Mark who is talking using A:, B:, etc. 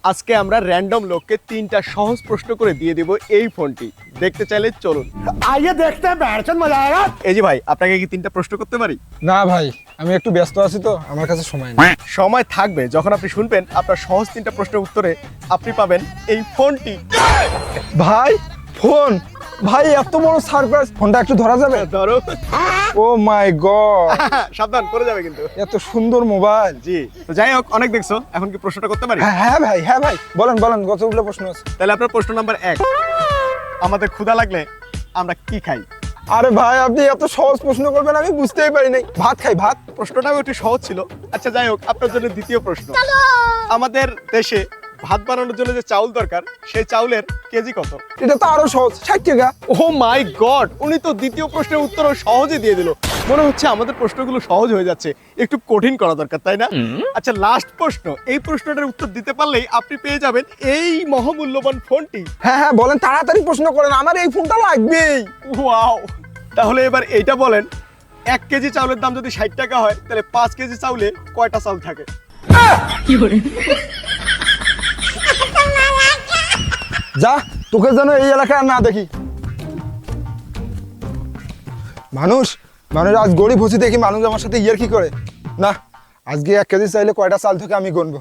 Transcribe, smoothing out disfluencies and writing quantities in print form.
A: আজকে আমরা র্যান্ডম লোককে 3টা সহজ প্রশ্ন করে দিয়ে দেব এই ফোনটি। দেখতে চাইলে চলুন
B: आइए देखते हैं बैठचंद मजा आएगा।
A: এই যে ভাই, আপনাকে কি 3টা প্রশ্ন করতে পারি?
C: না ভাই, আমি একটু ব্যস্ত আছি তো, আমার কাছে সময় নেই।
A: সময় থাকবে যখন আপনি শুনবেন আপনার সহজ 3টা প্রশ্নের উত্তরে আপনি পাবেন এই ফোনটি।
C: ভাই ফোন, ভাই এত বড় সারপ্রাইজ, ফোনটা একটু ধরা যাবে?
A: ধরো।
C: ও মাই গড,
A: সাবধান, পড়ে যাবে কিন্তু।
C: এত সুন্দর মোবাইল।
A: জি, তো যাই হোক, অনেক দেখছো, এখন কি প্রশ্নটা করতে পারি?
C: হ্যাঁ ভাই, হ্যাঁ ভাই, বলেন বলেন, কতগুলো প্রশ্ন আছে?
A: তাহলে আপনার প্রশ্ন নাম্বার 1, আমাদের ক্ষুধা লাগলে আমরা কি খাই?
C: আরে ভাই, আপনি এত সহজ প্রশ্ন করবেন আমি বুঝতেই পারি নাই। ভাত খাই, ভাত।
A: প্রশ্নটাও একটু সহজ ছিল। আচ্ছা যাই হোক, আপনার জন্য দ্বিতীয় প্রশ্ন, আমাদের দেশে ভাত বানানোর জন্য যে চাউল দরকার সেই চাউলের কেজি কত?
C: এটা তো আরো সহজ, 60 টাকা।
A: ও মাই গড, উনি তো দ্বিতীয় প্রশ্নের উত্তরও সহজে দিয়ে দিল। মনে হচ্ছে আমাদের প্রশ্নগুলো সহজ হয়ে যাচ্ছে, একটু কঠিন করা দরকার, তাই না? আচ্ছা, লাস্ট প্রশ্ন, এই প্রশ্নটার উত্তর দিতে পারলেই আপনি পেয়ে যাবেন এই মহামূল্যবান ফোনটি।
C: হ্যাঁ হ্যাঁ, বলেন, তাড়াতাড়ি প্রশ্ন করেন, আমার এই ফোনটা লাগবেই।
A: ওয়াও, তাহলে এবার এইটা বলেন, 1 কেজি চাউলের দাম যদি 60 টাকা হয় তাহলে 5 কেজি চাউলে কয়টা চাউল থাকে?
C: যা, তোকে যেন এই এলাকায় আর না দেখি। মানুষ আজ গরিব হচ্ছে দেখি মানুষ আমার সাথে ইয়ার কি করে। না, আজকে 1 কেজি চাইলে কয়টা চাল থেকে আমি গুনবো।